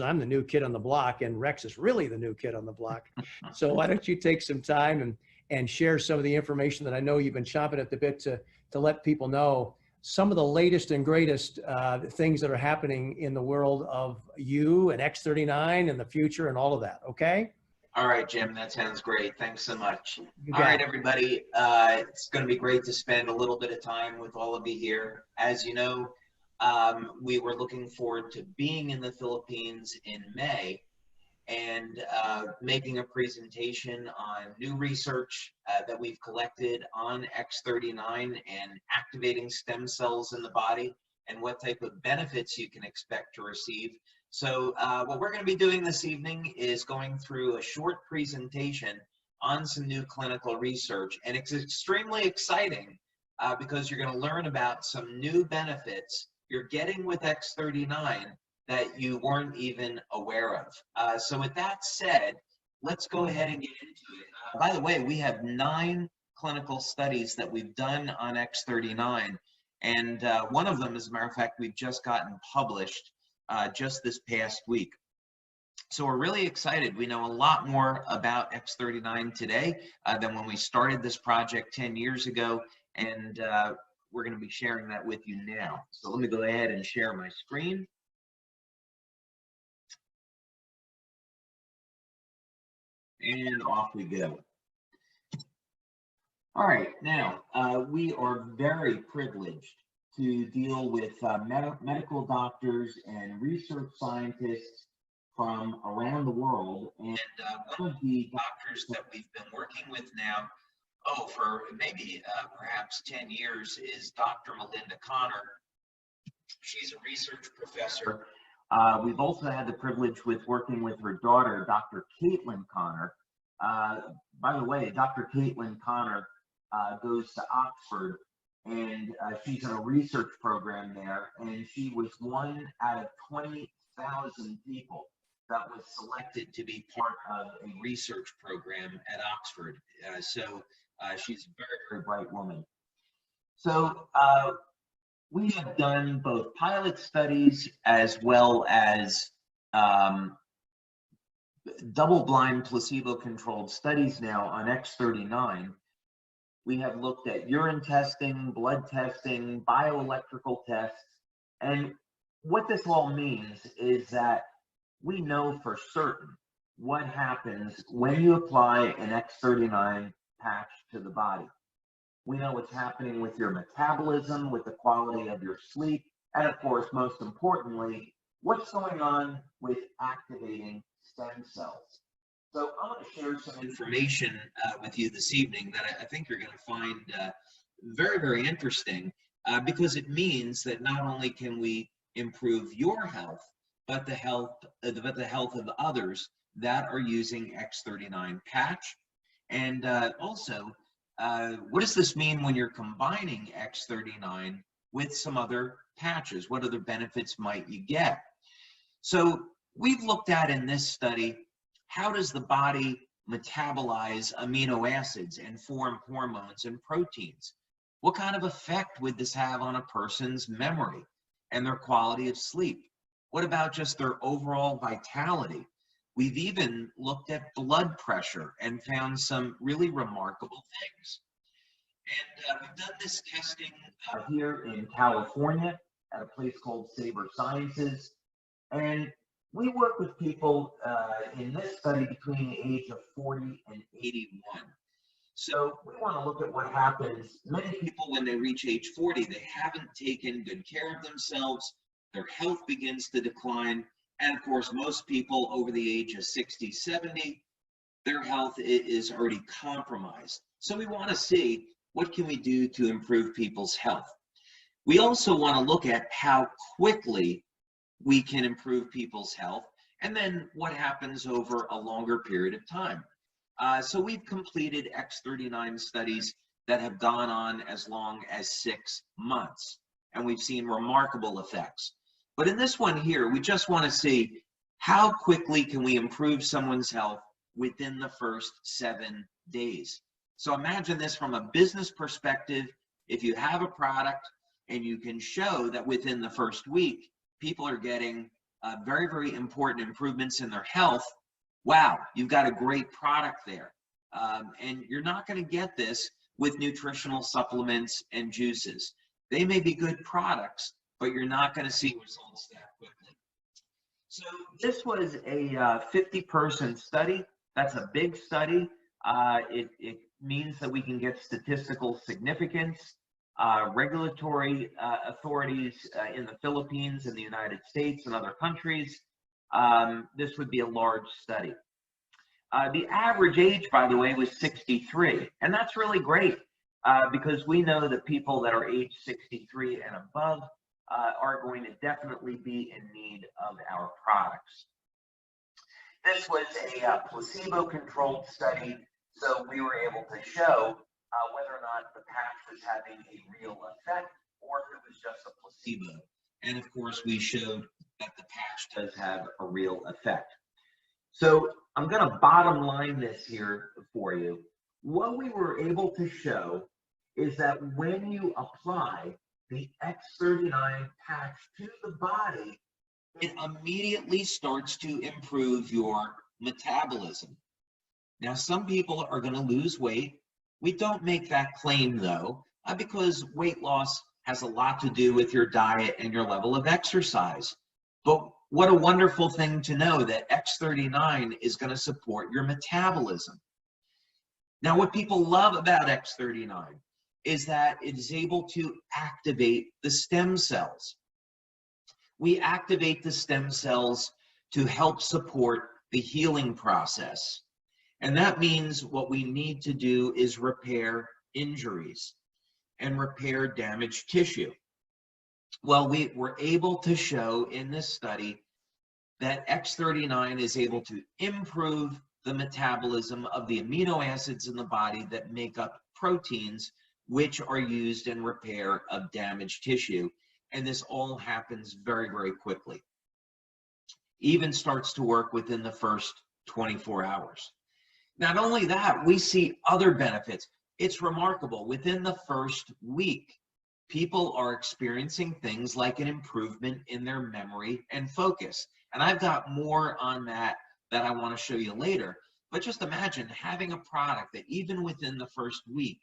I'm the new kid on the block, and Rex is really the new kid on the block. So why don't you take some time and share some of the information that I know you've been chomping at the bit to let people know some of the latest and greatest things that are happening in the world of you and X39 and the future and all of that, okay? All right, Jim, that sounds great. Thanks so much. You All got right, it. everybody, it's going to be great to spend a little bit of time with all of you here. As you know, we were looking forward to being in the Philippines in May and making a presentation on new research that we've collected on X39 and activating stem cells in the body and what type of benefits you can expect to receive. So what we're going to be doing this evening is going through a short presentation on some new clinical research, and it's extremely exciting because you're going to learn about some new benefits you're getting with X39 that you weren't even aware of. So with that said, let's go ahead and get into it. By the way, we have 9 clinical studies that we've done on X39, and one of them, as a matter of fact, we've just gotten published just this past week. So we're really excited. We know a lot more about X39 today than when we started this project 10 years ago, and we're going to be sharing that with you now. So let me go ahead and share my screen. And off we go. All right, now we are very privileged to deal with medical doctors and research scientists from around the world. And one of the doctors that we've been working with now, for maybe perhaps 10 years, is Dr. Melinda Connor. She's a research professor. We've also had the privilege with working with her daughter, Dr. Caitlin Connor. By the way, Dr. Caitlin Connor goes to Oxford, and she's in a research program there, and she was one out of 20,000 people that was selected to be part of a research program at Oxford. So she's a very, very bright woman. So we have done both pilot studies as well as double-blind placebo-controlled studies now on X39. We have looked at urine testing, blood testing, bioelectrical tests, and what this all means is that we know for certain what happens when you apply an X39 patch to the body. We know what's happening with your metabolism, with the quality of your sleep, and of course, most importantly, what's going on with activating stem cells. So I want to share some information with you this evening that I think you're going to find very, very interesting because it means that not only can we improve your health, but the health of others that are using X39 patch. And also, what does this mean when you're combining X39 with some other patches? What other benefits might you get? So we've looked at in this study, how does the body metabolize amino acids and form hormones and proteins? What kind of effect would this have on a person's memory and their quality of sleep? What about just their overall vitality? We've even looked at blood pressure and found some really remarkable things. And we've done this testing here in California at a place called Saber Sciences. And we work with people in this study between the age of 40 and 81. So we want to look at what happens. Many people, when they reach age 40, they haven't taken good care of themselves. Their health begins to decline. And of course, most people over the age of 60, 70, their health is already compromised. So we want to see what can we do to improve people's health. We also want to look at how quickly we can improve people's health, and then what happens over a longer period of time. So we've completed X39 studies that have gone on as long as 6 months, and we've seen remarkable effects. But in this one here, we just want to see how quickly can we improve someone's health within the first 7 days. So imagine this from a business perspective. If you have a product and you can show that within the first week, people are getting very, very important improvements in their health, wow, you've got a great product there. And you're not going to get this with nutritional supplements and juices. They may be good products, but you're not going to see results that quickly. So this was a 50-person study. That's a big study. It means that we can get statistical significance. Regulatory authorities in the Philippines and the United States and other countries, this would be a large study. The average age, by the way, was 63, and that's really great because we know that people that are age 63 and above are going to definitely be in need of our products. This was a placebo-controlled study, so we were able to show whether or not the patch was having a real effect or if it was just a placebo. And of course, we showed that the patch does have a real effect. So I'm going to bottom line this here for you. What we were able to show is that when you apply the X39 patch to the body, it immediately starts to improve your metabolism. Now, some people are going to lose weight. We don't make that claim, though, because weight loss has a lot to do with your diet and your level of exercise. But what a wonderful thing to know that X39 is going to support your metabolism. Now, what people love about X39 is that it is able to activate the stem cells. We activate the stem cells to help support the healing process. And that means what we need to do is repair injuries and repair damaged tissue. Well, we were able to show in this study that X39 is able to improve the metabolism of the amino acids in the body that make up proteins, which are used in repair of damaged tissue. And this all happens very, very quickly. Even starts to work within the first 24 hours. Not only that, we see other benefits. It's remarkable. Within the first week, people are experiencing things like an improvement in their memory and focus. And I've got more on that I want to show you later. But just imagine having a product that even within the first week,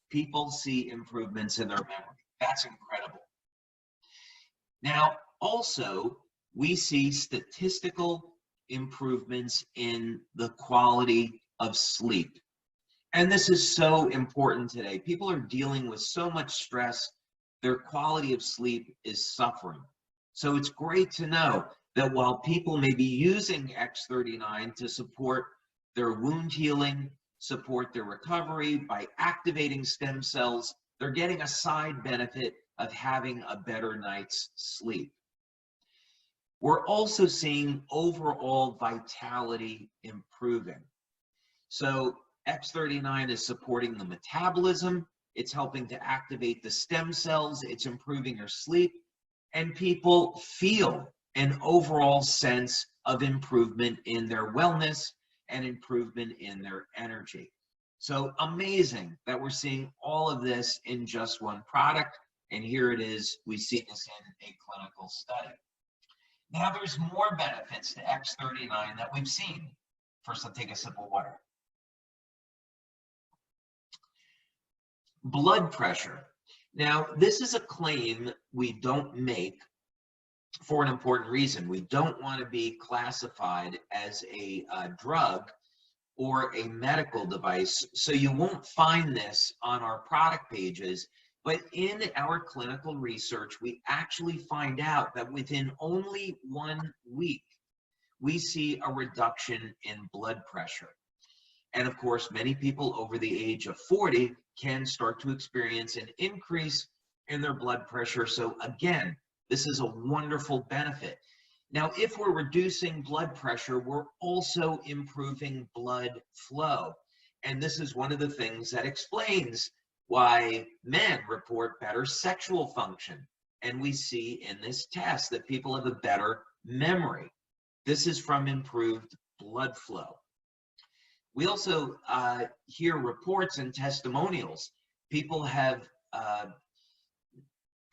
people see improvements in their memory. That's incredible. Now, also, we see statistical improvements in the quality of sleep. And this is so important today. People are dealing with so much stress, their quality of sleep is suffering. So it's great to know that while people may be using X39 to support their wound healing, support their recovery by activating stem cells, they're getting a side benefit of having a better night's sleep. We're also seeing overall vitality improving. So X39 is supporting the metabolism, it's helping to activate the stem cells, it's improving your sleep, and people feel an overall sense of improvement in their wellness and improvement in their energy. So amazing that we're seeing all of this in just one product, and here it is, we see this in a clinical study. Now there's more benefits to X39 that we've seen. First, I'll take a sip of water. Blood pressure. Now, this is a claim we don't make for an important reason. We don't want to be classified as a drug or a medical device, so you won't find this on our product pages, but in our clinical research, we actually find out that within only 1 week, we see a reduction in blood pressure. And of course, many people over the age of 40 can start to experience an increase in their blood pressure. So again, this is a wonderful benefit. Now, if we're reducing blood pressure, we're also improving blood flow. And this is one of the things that explains why men report better sexual function. And we see in this test that people have a better memory. This is from improved blood flow. We also hear reports and testimonials. People have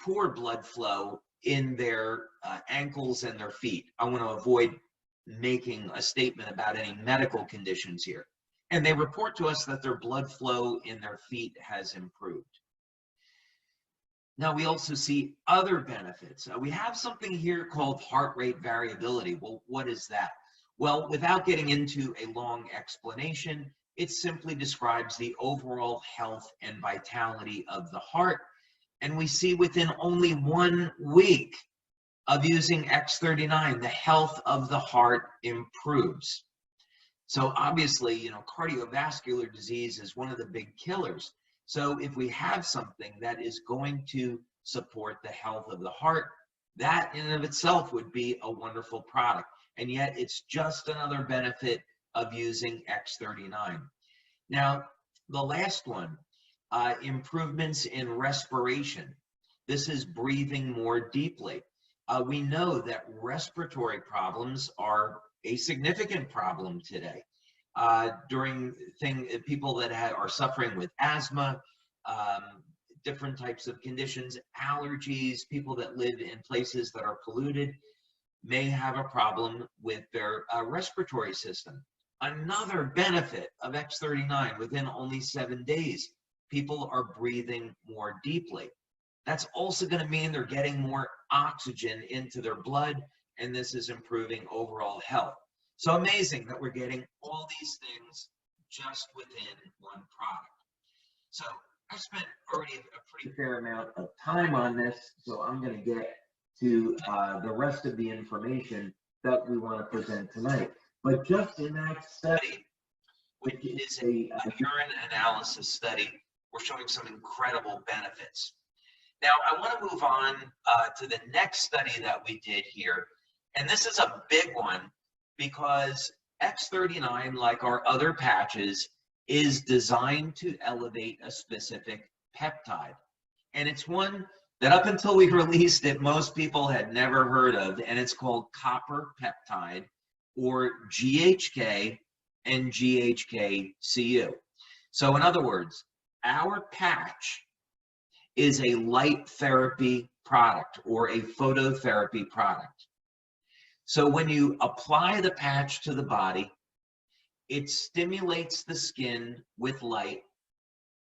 poor blood flow in their ankles and their feet. I want to avoid making a statement about any medical conditions here. And they report to us that their blood flow in their feet has improved. Now, we also see other benefits. We have something here called heart rate variability. Well, what is that? Well, without getting into a long explanation, it simply describes the overall health and vitality of the heart. And we see within only 1 week of using X39, the health of the heart improves. So obviously, you know, cardiovascular disease is one of the big killers. So if we have something that is going to support the health of the heart, that in and of itself would be a wonderful product. And yet it's just another benefit of using X39. Now, the last one, improvements in respiration. This is breathing more deeply. We know that respiratory problems are a significant problem today. People that are suffering with asthma, different types of conditions, allergies, people that live in places that are polluted may have a problem with their respiratory system. Another benefit of X39, within only 7 days, people are breathing more deeply. That's also going to mean they're getting more oxygen into their blood, and this is improving overall health. So amazing that we're getting all these things just within one product. So I spent already a pretty fair amount of time on this, so I'm going to get to the rest of the information that we want to present tonight. But just in that study, which is a urine analysis study, we're showing some incredible benefits. Now, I want to move on to the next study that we did here. And this is a big one because X39, like our other patches, is designed to elevate a specific peptide. And it's one that up until we released it, most people had never heard of, and it's called copper peptide, or GHK and GHK-Cu. So in other words, our patch is a light therapy product or a phototherapy product. So when you apply the patch to the body, it stimulates the skin with light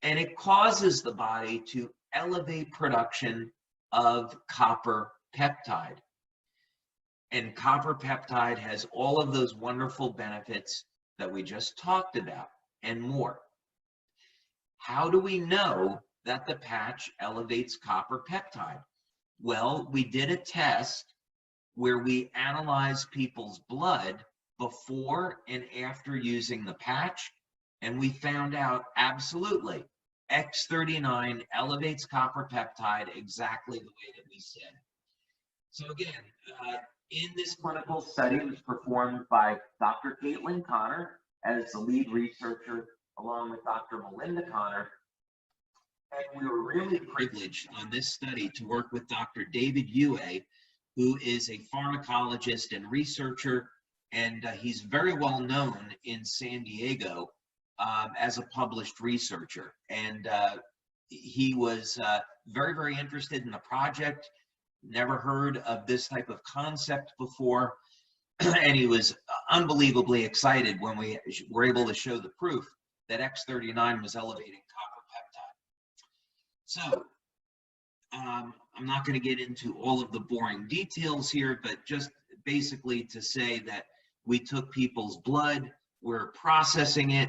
and it causes the body to elevate production of copper peptide. And copper peptide has all of those wonderful benefits that we just talked about and more. How do we know that the patch elevates copper peptide? Well, we did a test where we analyzed people's blood before and after using the patch, and we found out absolutely X39 elevates copper peptide exactly the way that we said. So again, in this clinical study, it was performed by Dr. Caitlin Connor as the lead researcher, along with Dr. Melinda Connor. And we were really privileged on this study to work with Dr. David Yue, who is a pharmacologist and researcher, and he's very well known in San Diego as a published researcher. And he was very, very interested in the project, never heard of this type of concept before, and he was unbelievably excited when we were able to show the proof that X39 was elevating copper peptide. So I'm not going to get into all of the boring details here, but just basically to say that we took people's blood, we're processing it,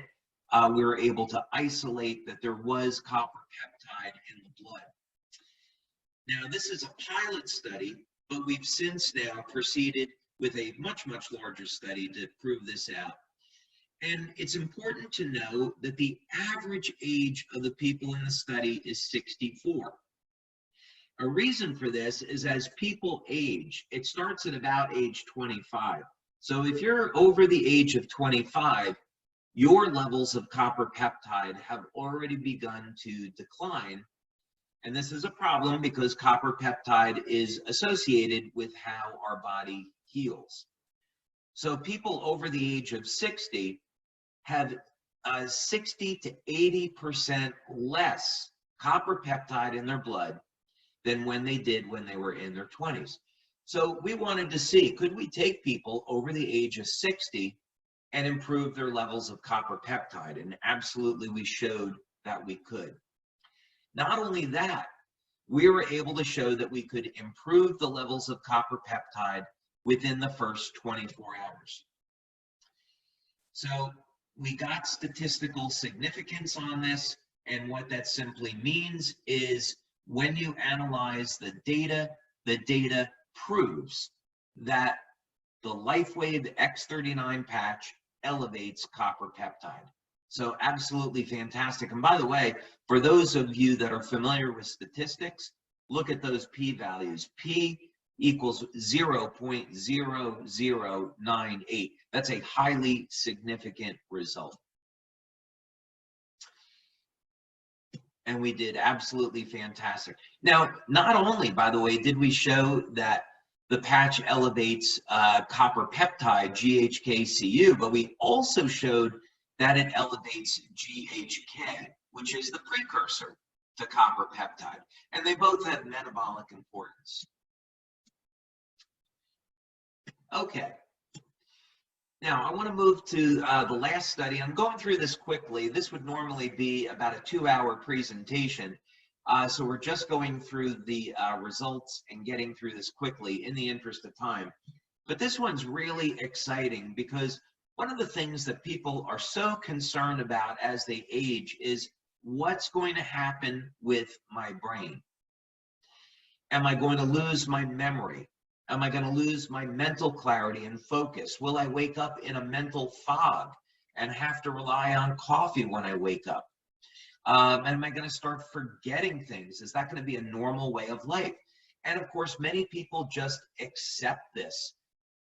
we were able to isolate that there was copper peptide in the blood. Now, this is a pilot study, but we've since now proceeded with a much, much larger study to prove this out. And it's important to know that the average age of the people in the study is 64. A reason for this is as people age, it starts at about age 25. So if you're over the age of 25, your levels of copper peptide have already begun to decline. And this is a problem because copper peptide is associated with how our body heals. So people over the age of 60 have 60 to 80% less copper peptide in their blood, than when they did when they were in their 20s. So we wanted to see, could we take people over the age of 60 and improve their levels of copper peptide? And absolutely we showed that we could. Not only that, we were able to show that we could improve the levels of copper peptide within the first 24 hours. So we got statistical significance on this, and what that simply means is when you analyze the data proves that the LifeWave X39 patch elevates copper peptide. So absolutely fantastic. And by the way, for those of you that are familiar with statistics, look at those p-values. P equals 0.0098. That's a highly significant result. And we did absolutely fantastic. Now, not only, by the way, did we show that the patch elevates copper peptide, GHK-Cu, but we also showed that it elevates GHK, which is the precursor to copper peptide. And they both have metabolic importance. Okay. Now, I want to move to the last study. I'm going through this quickly. This would normally be about a 2-hour presentation. So we're just going through the results and getting through this quickly in the interest of time. But this one's really exciting because one of the things that people are so concerned about as they age is what's going to happen with my brain. Am I going to lose my memory? Am I going to lose my mental clarity and focus? Will I wake up in a mental fog and have to rely on coffee when I wake up? And am I going to start forgetting things? Is that going to be a normal way of life? And of course, many people just accept this,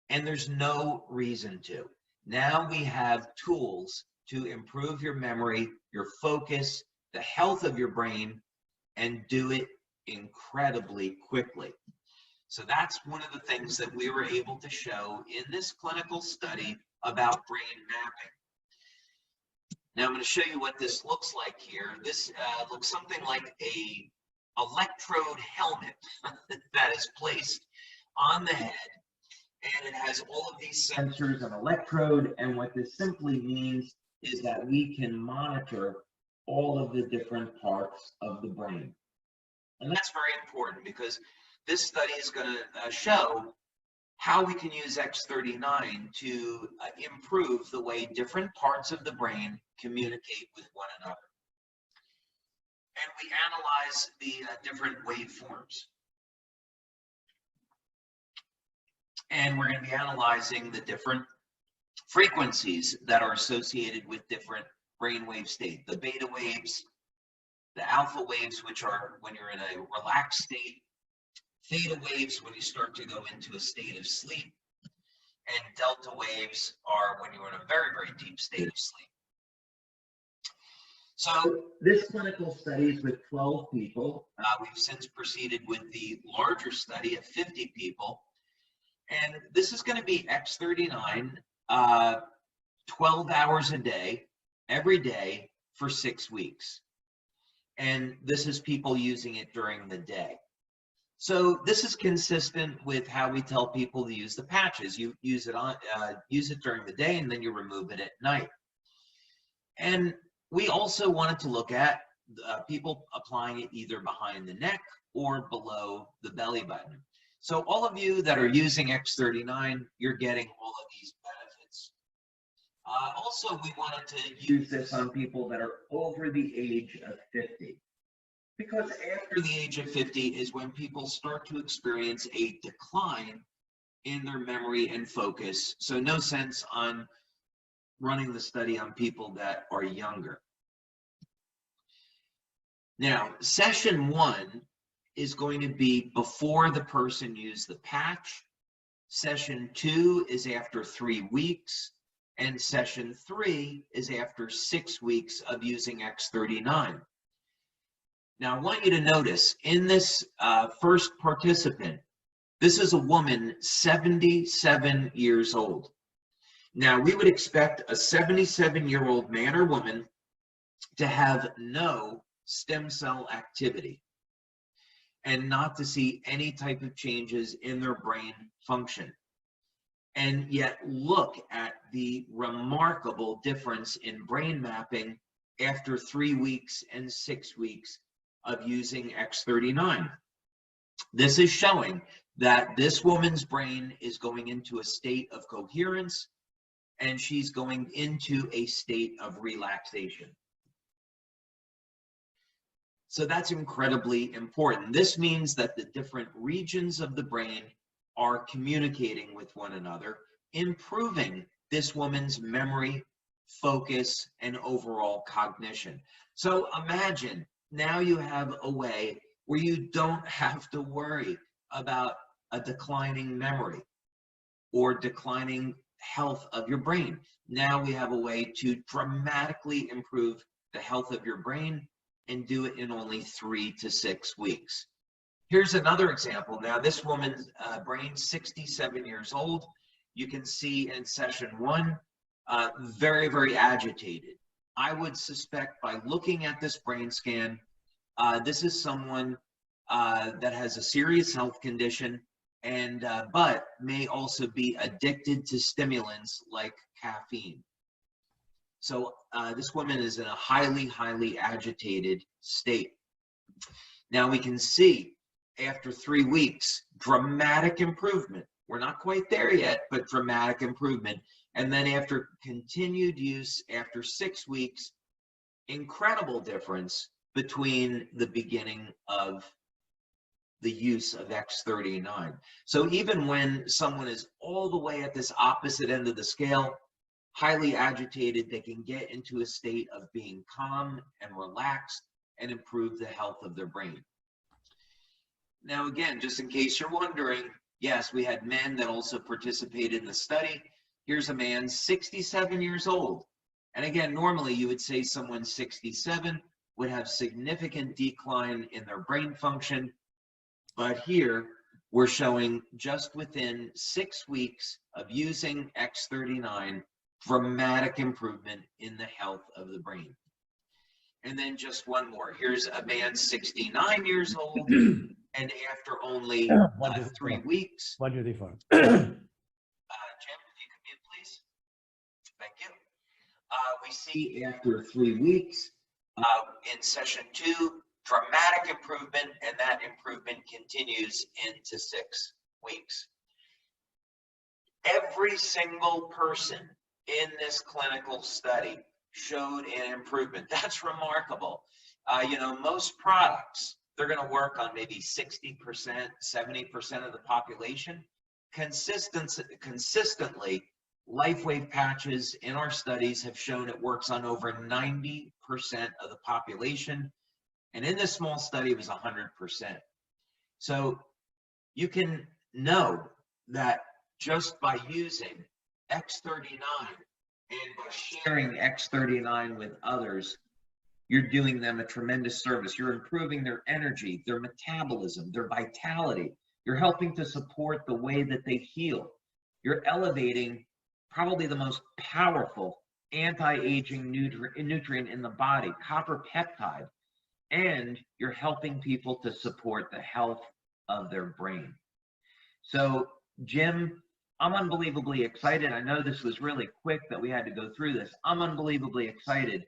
and there's no reason to. Now we have tools to improve your memory, your focus, the health of your brain, and do it incredibly quickly. So that's one of the things that we were able to show in this clinical study about brain mapping. Now I'm going to show you what this looks like here. This looks something like a electrode helmet that is placed on the head, and it has all of these sensors and electrode, and what this simply means is that we can monitor all of the different parts of the brain. And that's very important because this study is going to show how we can use X39 to improve the way different parts of the brain communicate with one another. And we analyze the different waveforms. And we're going to be analyzing the different frequencies that are associated with different brainwave states. The beta waves, the alpha waves, which are when you're in a relaxed state, theta waves when you start to go into a state of sleep, and delta waves are when you're in a very, very deep state of sleep. So this clinical study is with 12 people. We've since proceeded with the larger study of 50 people. And this is going to be X39, 12 hours a day, every day for 6 weeks. And this is people using it during the day. So this is consistent with how we tell people to use the patches. You use it during the day, and then you remove it at night. And we also wanted to look at people applying it either behind the neck or below the belly button. So all of you that are using X39, you're getting all of these benefits. Also, we wanted to use this on people that are over the age of 50. Because after the age of 50 is when people start to experience a decline in their memory and focus. So no sense on running the study on people that are younger. Now, session 1 is going to be before the person used the patch. Session 2 is after 3 weeks. And session 3 is after 6 weeks of using X39. Now, I want you to notice in this first participant, this is a woman 77 years old. Now, we would expect a 77-year-old man or woman to have no stem cell activity. and not to see any type of changes in their brain function. And yet look at the remarkable difference in brain mapping after 3 weeks and 6 weeks of using X39. This is showing that this woman's brain is going into a state of coherence, and she's going into a state of relaxation. So that's incredibly important. This means that the different regions of the brain are communicating with one another, improving this woman's memory, focus, and overall cognition. So imagine now you have a way where you don't have to worry about a declining memory or declining health of your brain. Now we have a way to dramatically improve the health of your brain and do it in only 3 to 6 weeks. Here's another example. Now this woman's brain, 67 years old. You can see in session 1, very, very agitated. I would suspect by looking at this brain scan, this is someone that has a serious health condition, and but may also be addicted to stimulants like caffeine. So this woman is in a highly, highly agitated state. Now we can see after 3 weeks, dramatic improvement. We're not quite there yet, but dramatic improvement. And then after continued use, after 6 weeks, incredible difference between the beginning of the use of X39. So even when someone is all the way at this opposite end of the scale, highly agitated, they can get into a state of being calm and relaxed and improve the health of their brain. Now, again, just in case you're wondering, yes, we had men that also participated in the study. Here's a man, 67 years old. And again, normally you would say someone 67 would have significant decline in their brain function. But here we're showing just within 6 weeks of using X39, dramatic improvement in the health of the brain. And then just one more. Here's a man 69 years old, and after only 3 weeks. 124. Jim, if you could mute, please. Thank you. We see after 3 weeks, in session 2, dramatic improvement, and that improvement continues into 6 weeks. Every single person in this clinical study showed an improvement. That's remarkable. You know, most products, they're going to work on maybe 60%, 70% of the population. Consistently, LifeWave patches in our studies have shown it works on over 90% of the population. And in this small study, it was 100%. So you can know that just by using X39 and by sharing X39 with others, you're doing them a tremendous service. You're improving their energy, their metabolism, their vitality. You're helping to support the way that they heal. You're elevating probably the most powerful anti-aging nutrient in the body, copper peptide, and you're helping people to support the health of their brain. So, Jim, I'm unbelievably excited. I know this was really quick that we had to go through this. I'm unbelievably excited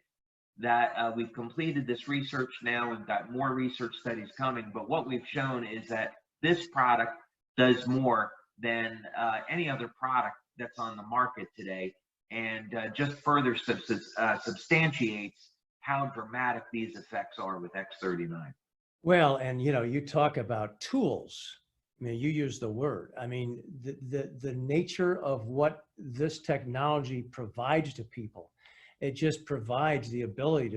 that we've completed this research now. We've got more research studies coming, but what we've shown is that this product does more than any other product that's on the market today, and just further substantiates how dramatic these effects are with X39. Well, and you know, you talk about tools. I mean, you use the word. I mean, the nature of what this technology provides to people, it just provides the ability to